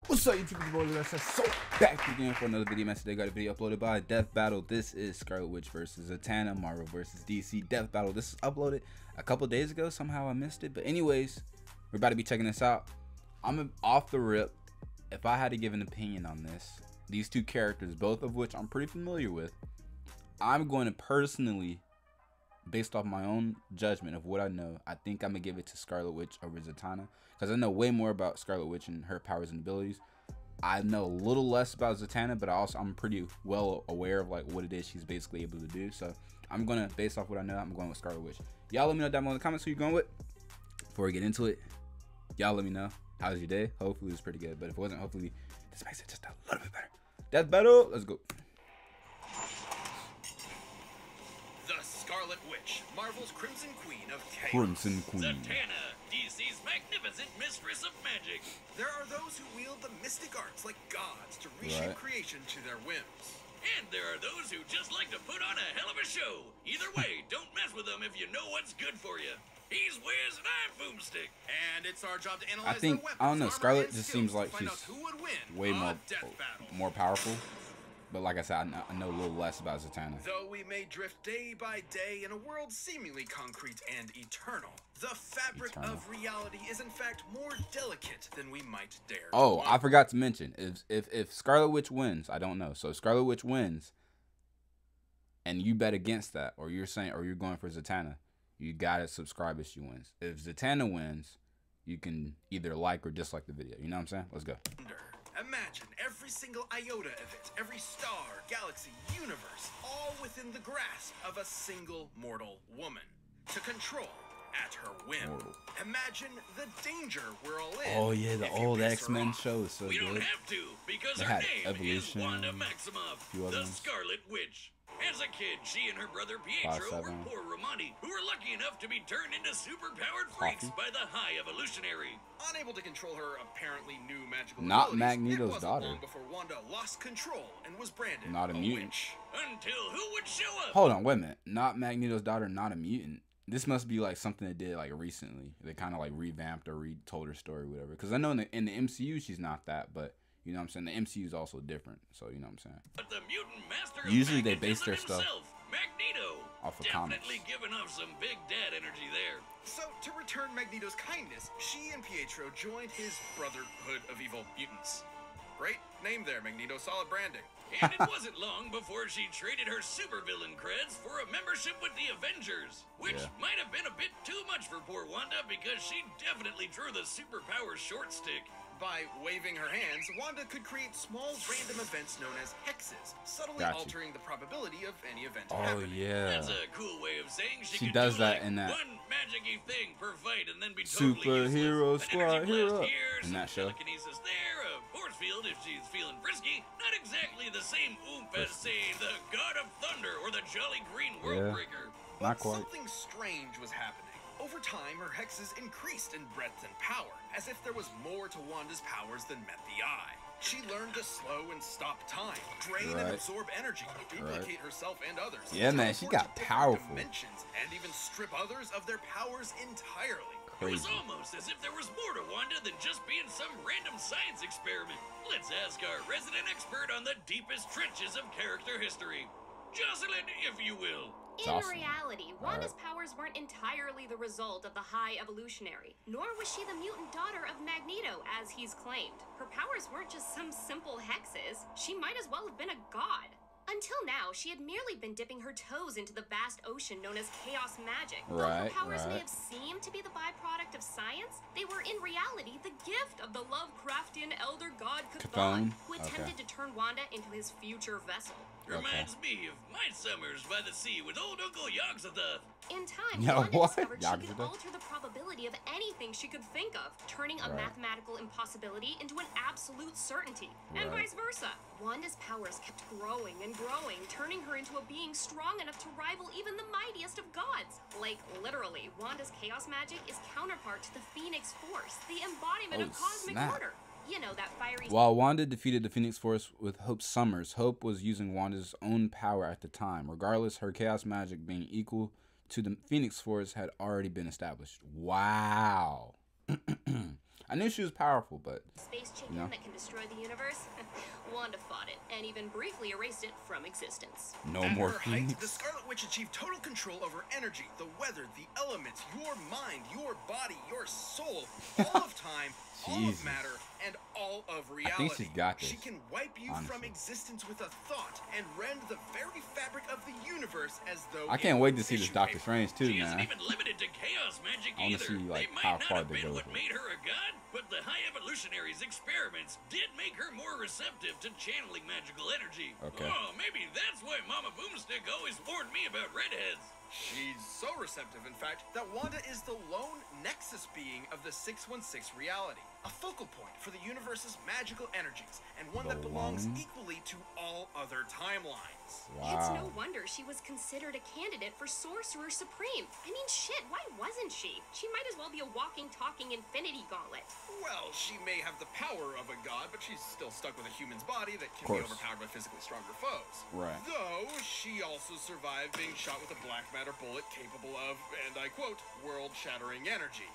What's up, YouTube? It's your boy, so back again for another video. Man, today got a video uploaded by Death Battle. This is Scarlet Witch versus Zatanna, Marvel versus DC Death Battle. This is uploaded a couple days ago. Somehow I missed it, but anyways, we're about to be checking this out. I'm off the rip. If I had to give an opinion on this, these two characters, both of which I'm pretty familiar with, I'm going to personally, based off my own judgment of what I know, I think I'm gonna give it to Scarlet Witch over Zatanna, because I know way more about Scarlet Witch and her powers and abilities. I know a little less about Zatanna, but I'm pretty well aware of like what it is she's basically able to do. So I'm gonna, based off what I know, I'm going with Scarlet Witch. Y'all let me know down below in the comments who you're going with. Before we get into it, y'all let me know how's your day. Hopefully it's pretty good, but if it wasn't, hopefully this makes it just a little bit better. Death Battle, let's go. Scarlet Witch, Marvel's Crimson Queen of Chaos. Crimson Queen. Zatanna, DC's magnificent mistress of magic. There are those who wield the mystic arts like gods to reshape creation to their whims. And there are those who just like to put on a hell of a show. Either way, don't mess with them if you know what's good for you. He's Wiz and I'm Boomstick. And it's our job to analyze their weapons, I don't know, Scarlet just seems like she's way more powerful. But like I said, I know a little less about Zatanna. Though we may drift day by day in a world seemingly concrete and eternal, the fabric of reality is in fact more delicate than we might dare. Oh, I forgot to mention, if Scarlet Witch wins, I don't know. So if Scarlet Witch wins, and you bet against that, or you're going for Zatanna, you gotta subscribe if she wins. If Zatanna wins, you can either like or dislike the video. You know what I'm saying? Let's go. Imagine every single iota of it, every star, galaxy, universe, all within the grasp of a single mortal woman to control at her whim. Imagine the danger we're all in. Oh yeah, the old X-Men show is so good. We don't have to, because her name is Wanda Maximoff, the Scarlet Witch. As a kid, she and her brother Pietro were poor Romani, who were lucky enough to be turned into super-powered freaks by the High Evolutionary. Unable to control her apparently new magical abilities, Magneto's daughter. Long before Wanda lost control and was branded not a mutant. Witch. Until who would show up? Hold on, wait a minute. Not Magneto's daughter, not a mutant. This must be like something they did like recently. They kind of like revamped or retold her story, or whatever. Because I know in the MCU she's not that, but you know what I'm saying? The MCU is also different, so you know what I'm saying? But the mutant master usually they base their stuff Magneto, off of definitely giving off some big dad energy there. So to return Magneto's kindness, she and Pietro joined his Brotherhood of Evil Mutants. Great name there, Magneto, solid branding. And it wasn't long before she traded her supervillain creds for a membership with the Avengers, which might have been a bit too much for poor Wanda because she definitely drew the superpower short stick. By waving her hands, Wanda could create small random events known as hexes, subtly altering the probability of any event happening. Yeah. That's a cool way of saying she does do that like in that one magic-y thing per fight and then be totally superhero useless. squad hero in that show. Telekinesis there, a force field if she's feeling frisky. Not exactly the same oomph as, say, the God of Thunder or the Jolly Green Worldbreaker. Not quite. Something strange was happening. Over time, her hexes increased in breadth and power, as if there was more to Wanda's powers than met the eye. She learned to slow and stop time, drain and absorb energy, duplicate herself and others. Yeah, man, she got powerful. Dimensions, and even strip others of their powers entirely. Crazy. It was almost as if there was more to Wanda than just being some random science experiment. Let's ask our resident expert on the deepest trenches of character history. Jocelyn, if you will. In reality, Wanda's powers weren't entirely the result of the High Evolutionary, nor was she the mutant daughter of Magneto, as he's claimed. Her powers weren't just some simple hexes. She might as well have been a god. Until now, she had merely been dipping her toes into the vast ocean known as chaos magic. Though her powers may have seemed to be the byproduct of science, they were in reality the gift of the Lovecraftian elder god Chthon, who attempted to turn Wanda into his future vessel. Reminds me of my summers by the sea with old Uncle Yogg-Sothoth. In time, Wanda discovered she could alter the probability of anything she could think of, turning a mathematical impossibility into an absolute certainty, and vice versa. Wanda's powers kept growing and growing, turning her into a being strong enough to rival even the mightiest of gods. Like, literally, Wanda's chaos magic is counterpart to the Phoenix Force, the embodiment of cosmic order. You know, that fiery... While Wanda defeated the Phoenix Force with Hope Summers, Hope was using Wanda's own power at the time. Regardless, her chaos magic being equal to the Phoenix Force had already been established. Wow. I knew she was powerful, but Space chicken you know. that can destroy the universe? Wanda fought it and even briefly erased it from existence. No At more her height, Phoenix. the Scarlet Witch achieved total control over energy, the weather, the elements, your mind, your body, your soul, all of time, all of matter, and all of reality. I think she's got this. She can wipe you from existence with a thought and rend the very fabric of the universe as though I can't wait to see this Doctor Strange too, She isn't man. even limited to chaos magic I wanna either. see, like, They might how not far have they been go what with it. made her a god, but the High Evolutionary's experiments did make her more receptive to channeling magical energy. Okay. Oh, maybe that's why Mama Boomstick always warned me about redheads. She's so receptive, in fact, that Wanda is the lone nexus being of the 616 reality, a focal point for the universe's magical energies, and one that belongs equally to all other timelines. It's no Wow. wonder she was considered a candidate for Sorcerer Supreme. I mean, shit, why wasn't she? She might as well be a walking, talking Infinity Gauntlet. Well, she may have the power of a god, but she's still stuck with a human's body that can be overpowered by physically stronger foes. Right. Though, she also survived being shot with a black matter bullet capable of, and I quote, world-shattering energy.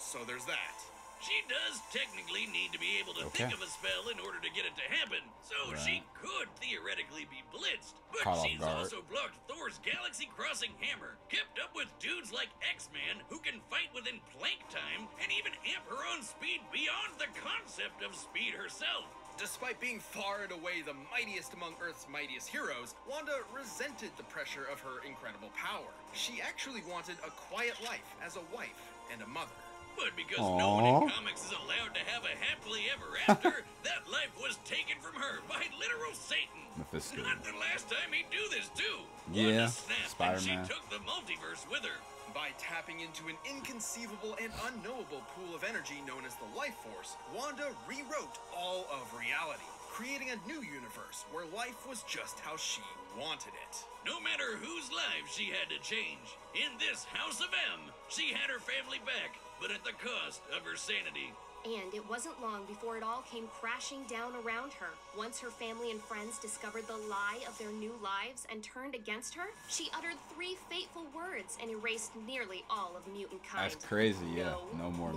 So there's that. She does technically need to be able to think of a spell in order to get it to happen, so she could theoretically be blitzed. But Caught off she's guard. also blocked Thor's galaxy-crossing hammer, kept up with dudes like X-Men who can fight within plank time, and even amp her own speed beyond the concept of speed herself. Despite being far and away the mightiest among Earth's mightiest heroes, Wanda resented the pressure of her incredible power. She actually wanted a quiet life as a wife and a mother. But because no one in comics is allowed to have a happily ever after, that life was taken from her by literal Satan. Mephisto. Not the last time he'd do this, too. Yeah, Wanda snapped, Spider-Man. and she took the multiverse with her. By tapping into an inconceivable and unknowable pool of energy known as the Life Force, Wanda rewrote all of reality, creating a new universe where life was just how she wanted it. No matter whose lives she had to change, in this House of M, she had her family back, but at the cost of her sanity. And it wasn't long before it all came crashing down around her. Once her family and friends discovered the lie of their new lives and turned against her, she uttered 3 fateful words and erased nearly all of mutant kind. That's crazy, yeah. No more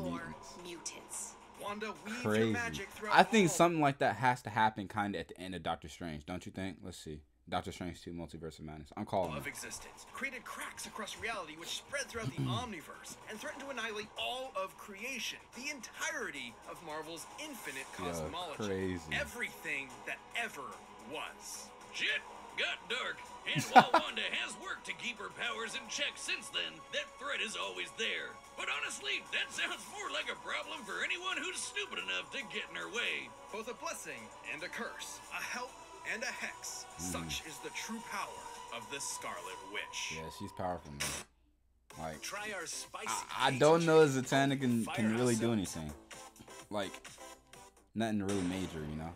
mutants. Wanda weaved Crazy. her magic throughout I think all something like that has to happen kind of at the end of Doctor Strange, don't you think? Let's see. Doctor Strange 2, Multiverse of Madness. I'm calling of it. existence, created cracks across reality which spread throughout the omniverse and threatened to annihilate all of creation, the entirety of Marvel's infinite cosmology, crazy. everything that ever was. Shit got dark, and while Wanda has worked to keep her powers in check since then, that threat is always there. But honestly, that sounds more like a problem for anyone who's stupid enough to get in her way. Both a blessing and a curse, a help and a hex. Such is the true power of the Scarlet Witch. Yeah, she's powerful, man. Like, Try our spicy I don't know if Zatanna can really do anything. Like, nothing really major, you know?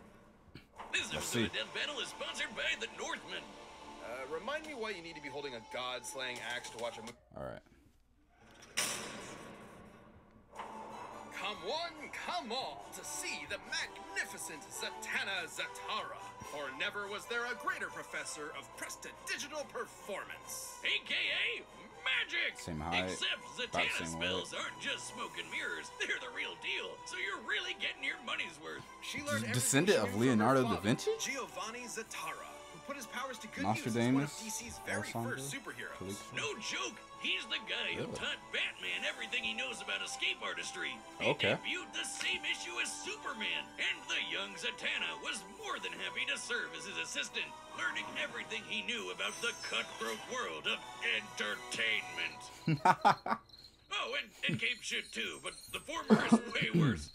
This episode of Death Battle is sponsored by the Northmen. Remind me why you need to be holding a god-slaying axe to watch a movie. Alright. Come one, come all, to see the magnificent Zatanna Zatara. For never was there a greater professor of prestidigital performance. AKA magic! Same height, Except about the Zatanna same spells aren't just smoke and mirrors, they're the real deal, so you're really getting your money's worth. She learned Descendant of Leonardo da Vinci? Giovanni Zatara, who put his powers to good use as one Nostradamus? of DC's very first superheroes. No joke, he's the guy who taught Batman everything he knows about escape artistry. He Okay. debuted the same issue as Superman, and the young Zatanna was more than happy to serve as his assistant, learning everything he knew about the cutthroat world of entertainment. Oh, and Cape Shit too, but the former is way worse.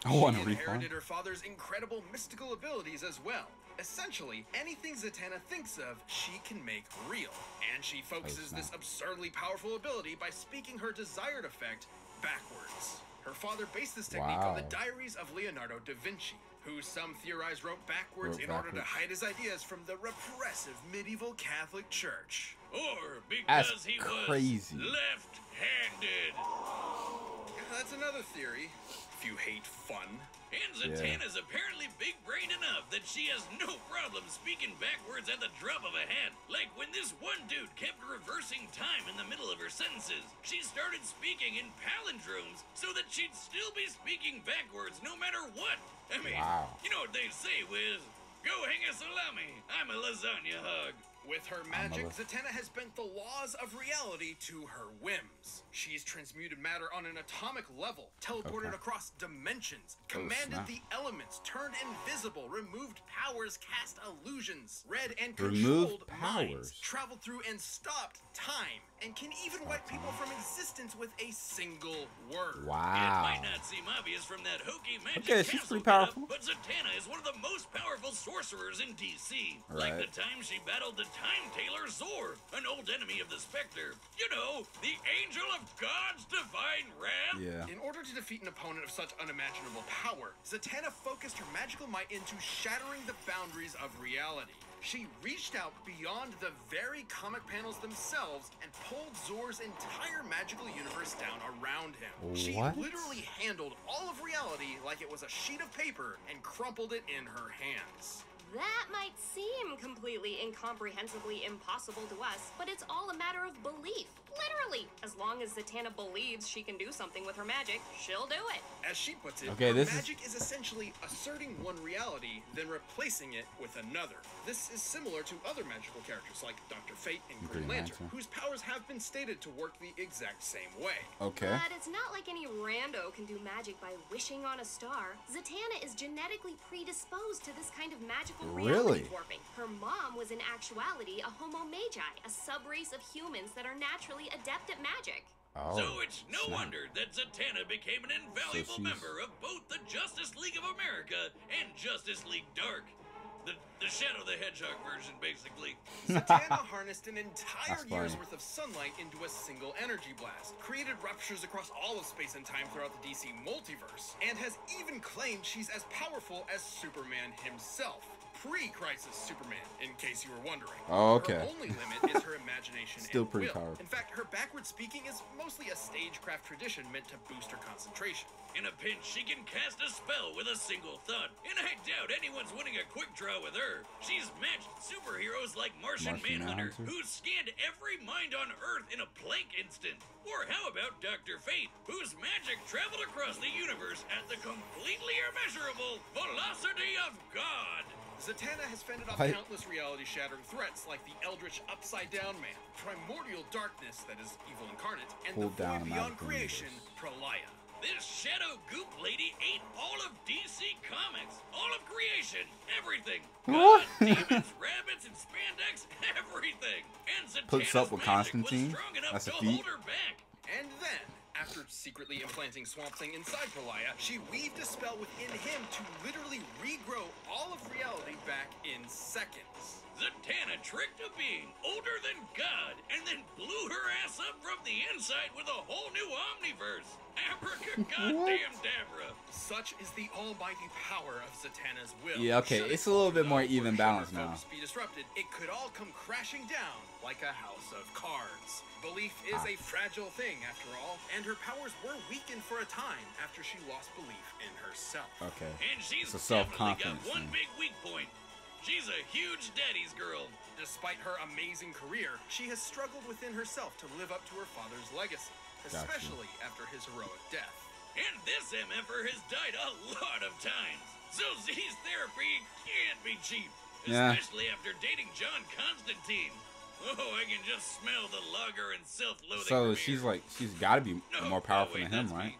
I want She a refund. inherited her father's incredible mystical abilities as well. Essentially, anything Zatanna thinks of, she can make real. And she focuses this absurdly powerful ability by speaking her desired effect backwards. Her father based this technique on the diaries of Leonardo da Vinci, who some theorize wrote backwards in order to hide his ideas from the repressive medieval Catholic Church. Or because he was crazy. left-handed. That's another theory, if you hate fun. And Zatanna's apparently big-brained enough that that she has no problem speaking backwards at the drop of a hat. Like when this one dude kept reversing time in the middle of her sentences, she started speaking in palindromes so that she'd still be speaking backwards no matter what. I mean, you know what they say, Wiz? Go hang a salami. I'm a lasagna hug. With her magic, Zatanna has bent the laws of reality to her whims. She's transmuted matter on an atomic level, teleported across dimensions, commanded the elements, turned invisible, removed powers, cast illusions, read and controlled minds, traveled through and stopped time, and can even wipe people from existence with a single word. It might not seem obvious from that hokey magic she's castle pretty powerful. but Zatanna is one of the most powerful sorcerers in DC. Like the time she battled the Time Tailor Zor, an old enemy of the Spectre. You know, the angel of God's divine wrath. In order to defeat an opponent of such unimaginable power, Zatanna focused her magical might into shattering the boundaries of reality. She reached out beyond the very comic panels themselves and pulled Zor's entire magical universe down around him. She literally handled all of reality like it was a sheet of paper and crumpled it in her hands. That might seem completely incomprehensibly impossible to us, but it's all a matter of belief. Literally. As long as Zatanna believes she can do something with her magic, she'll do it. As she puts it, her magic is essentially asserting one reality, then replacing it with another. This is similar to other magical characters like Dr. Fate and Green Lantern, whose powers have been stated to work the exact same way. But it's not like any rando can do magic by wishing on a star. Zatanna is genetically predisposed to this kind of magical reality warping. Her mom was in actuality a homo magi, a subrace of humans that are naturally adept at magic. So it's no wonder that Zatanna became an invaluable member of both the Justice League of America and Justice League Dark. The Shadow the Hedgehog version, basically. Zatanna harnessed an entire year's worth of sunlight into a single energy blast, created ruptures across all of space and time throughout the DC multiverse, and has even claimed she's as powerful as Superman himself. Pre-Crisis Superman, in case you were wondering. Her only limit is her imagination and will. Powerful. In fact, her backward speaking is mostly a stagecraft tradition meant to boost her concentration. In a pinch, she can cast a spell with a single thought, and I doubt anyone's winning a quick draw with her. She's matched superheroes like Martian Manhunter, who's scanned every mind on Earth in a blank instant. Or how about Dr. Fate, whose magic traveled across the universe at the completely immeasurable velocity of God. Zatanna has fended off countless reality-shattering threats like the Eldritch Upside-Down Man, Primordial Darkness, that is evil incarnate, and the Void Beyond Creation, Pralaya. This shadow goop lady ate all of DC Comics, all of creation, everything. God, demons, rabbits, and spandex, everything. And Zatanna's magic was strong enough to hold her back. And then, after secretly implanting Swamp Thing inside Pralaya, she weaved a spell within him to literally regrow all of reality back in seconds. Zatanna tricked a being older than God and then blew her ass up from the inside with a whole new omniverse. Abracadabra. Such is the almighty power of Zatanna's will. It's a little bit more even balanced now. Be disrupted, it could all come crashing down like a house of cards. Belief is a fragile thing, after all, and her powers were weakened for a time after she lost belief in herself. And she's definitely got one big weak point. She's a huge daddy's girl. Despite her amazing career, she has struggled within herself to live up to her father's legacy, especially after his heroic death. And this MFer has died a lot of times. So Z's therapy can't be cheap, especially after dating John Constantine. Oh, I can just smell the lager and self-loathing. So she's got to be more powerful than him, right?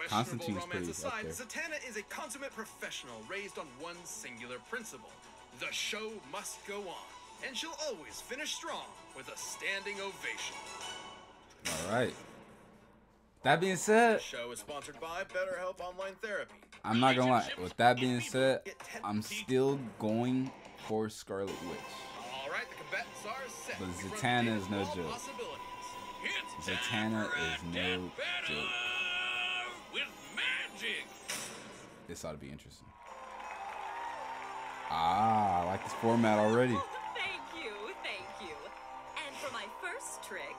Questionable romance aside, Zatanna is a consummate professional raised on one singular principle. The show must go on, and she'll always finish strong with a standing ovation. All right. That being said, the show is sponsored by BetterHelp Online Therapy. I'm not gonna lie. With that being said, I'm still going for Scarlet Witch. All right, the combatants are set. But Zatanna is no joke. Zatanna is no joke. With magic. This ought to be interesting. I like this format already. Oh, thank you. And for my first trick,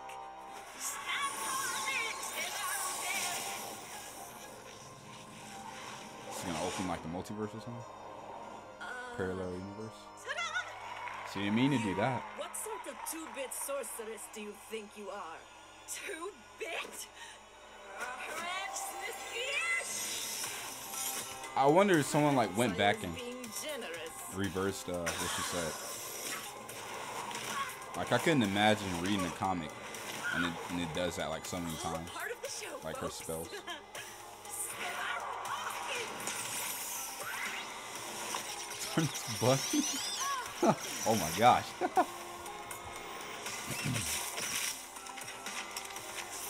It's gonna open like the multiverse or something? parallel universe. She didn't mean to do that. What sort of two-bit sorceress do you think you are? Two-bit? Perhaps this I wonder if someone like went back and being generous. reversed what she said. Like I couldn't imagine reading a comic and it does that like so many times. Part of the show, Like her folks. spells. Turn this button. Oh my gosh.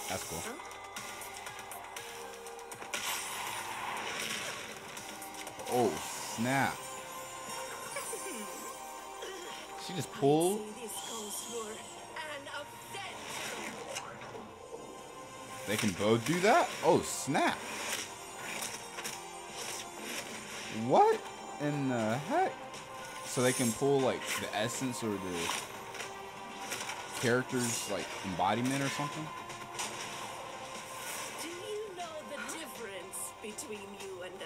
That's cool. Oh snap. She just pulled. This calls for an adventure. They can both do that? Oh snap. What in the heck? So they can pull like the essence or the character's like embodiment or something? Do you know the difference between you and I?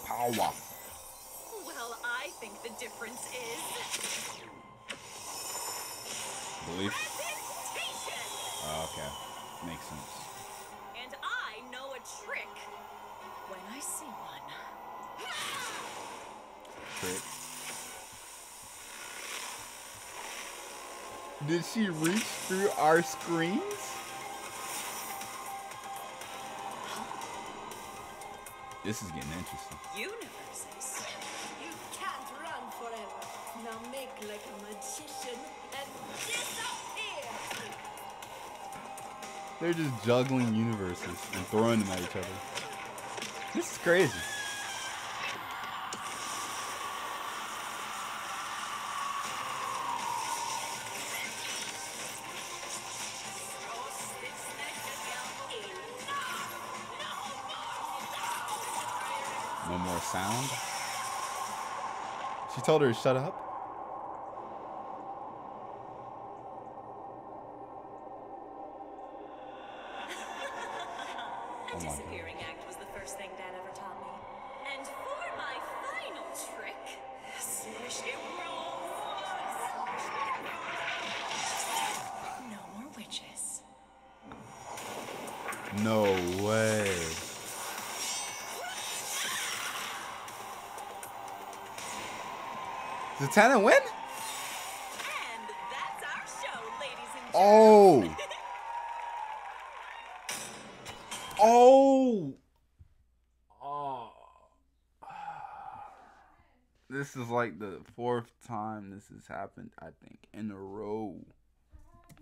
Power. Well, I think the difference is Belief. presentation. Oh, okay. Makes sense. And I know a trick when I see one. Trick. Did she reach through our screens? This is getting interesting. Universes. You can't run forever. Now make like a magician and disappear. They're just juggling universes and throwing them at each other. This is crazy. No more sound. She told her to shut up. A disappearing act was the first thing Dad ever taught me. And for my final trick, no more witches. No way. Zatanna win? And that's our show, ladies and Oh. gentlemen. Oh. Oh. This is like the 4th time this has happened, I think, in a row.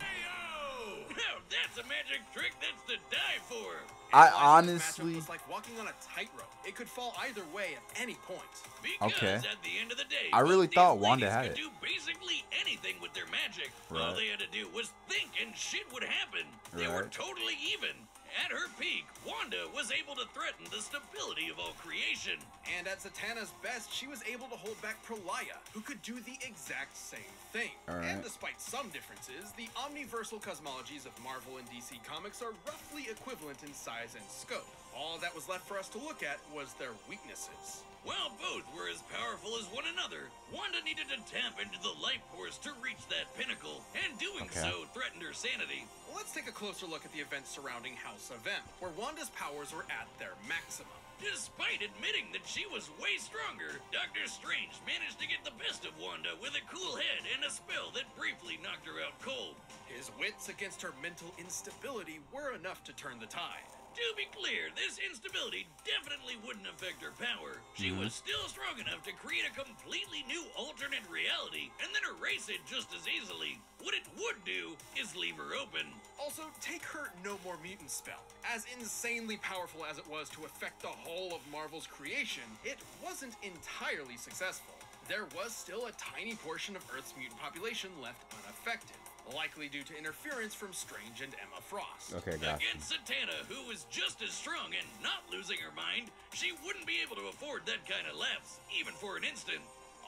Hey-o! Now that's a magic trick that's to die for. I This matchup honestly... was like walking on a tightrope. It could fall either way at any point. Because Okay. at the end of the day, I really both thought these Wanda ladies had could it. do basically anything with their magic. All Right. they had to do was think and shit would happen. They were Right. totally even. At her peak, Wanda was able to threaten the stability of all creation. And at Zatanna's best, she was able to hold back Prolaya, who could do the exact same thing. All right. And despite some differences, the omniversal cosmologies of Marvel and DC Comics are roughly equivalent in size and scope. All that was left for us to look at was their weaknesses. While both were as powerful as one another, Wanda needed to tap into the life force to reach that pinnacle, and doing Okay. so threatened her sanity. Let's take a closer look at the events surrounding House of M, where Wanda's powers were at their maximum. Despite admitting that she was way stronger, Doctor Strange managed to get the best of Wanda with a cool head and a spell that briefly knocked her out cold. His wits against her mental instability were enough to turn the tide. To be clear, this instability definitely wouldn't affect her power. She was still strong enough to create a completely new alternate reality and then erase it just as easily. What it would do is leave her open. Also, take her No More Mutant spell. As insanely powerful as it was to affect the whole of Marvel's creation, it wasn't entirely successful. There was still a tiny portion of Earth's mutant population left unaffected, likely due to interference from Strange and Emma Frost. Okay, gotcha. Against Zatanna, who was just as strong and not losing her mind, she wouldn't be able to afford that kind of lapse, even for an instant.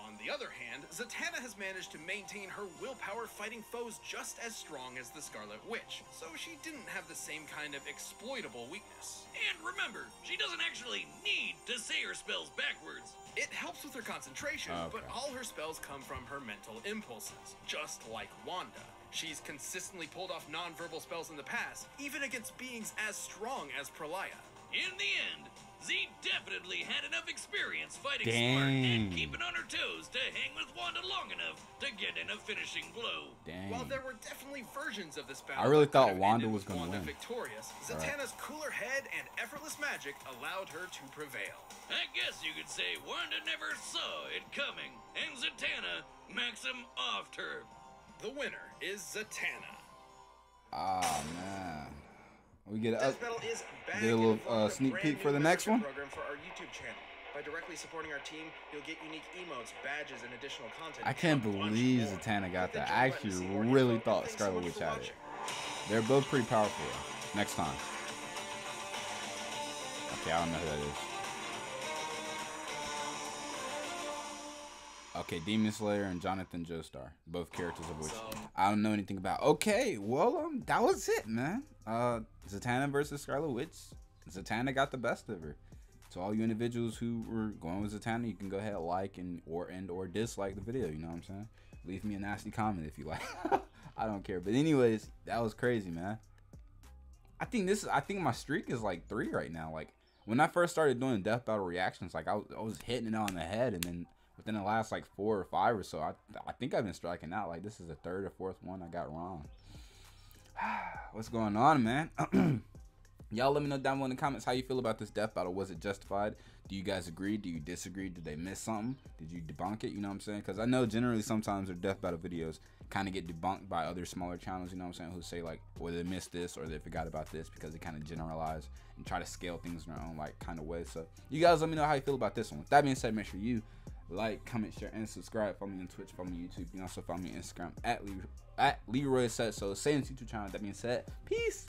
On the other hand, Zatanna has managed to maintain her willpower fighting foes just as strong as the Scarlet Witch, so she didn't have the same kind of exploitable weakness. And remember, she doesn't actually need her spells backwards. It helps with her concentration, but all her spells come from her mental impulses, just like Wanda. She's consistently pulled off non-verbal spells in the past, even against beings as strong as Pralaya. In the end, Z definitely had enough experience fighting smart and keeping on her toes to hang with Wanda long enough to get in a finishing blow. While there were definitely versions of this battle, I really thought Wanda was going to win. Victorious, Zatanna's cooler head and effortless magic allowed her to prevail. I guess you could say Wanda never saw it coming, and Zatanna maxim offed her. The winner is Zatanna. Ah, man. We get a Get a little sneak peek for the next one. Program for our YouTube channel. By directly supporting our team, you'll get unique emotes, badges, and additional content. I can't believe Zatanna got that. I actually really thought Scarlet Witch had it. They're both pretty powerful. Next time. Okay, I don't know who that is. Okay, Demon Slayer and Jonathan Joestar, both characters of which I don't know anything about. Okay, well, that was it, man. Zatanna versus Scarlet Witch. Zatanna got the best of her. To all you individuals who were going with Zatanna, you can go ahead and like or dislike the video. You know what I'm saying? Leave me a nasty comment if you like. I don't care. But anyways, that was crazy, man. I think my streak is like 3 right now. Like when I first started doing death battle reactions, like I was hitting it on the head, and then within the last like 4 or 5 or so, I think I've been striking out. Like this is the 3rd or 4th one I got wrong. What's going on, man? Y'all let me know down below in the comments how you feel about this death battle. Was it justified? Do you guys agree? Do you disagree? Did they miss something? Did you debunk it? You know what I'm saying? Because I know generally sometimes their death battle videos kind of get debunked by other smaller channels, you know what I'm saying, who say like, or they missed this or they forgot about this because they kind of generalize and try to scale things in their own like kind of way. So you guys let me know how you feel about this one. With that being said, make sure you like, comment, share, and subscribe. Follow me on Twitch, follow me on YouTube. You can also follow me on Instagram at Leroy Said So. Same YouTube channel. That being said, peace.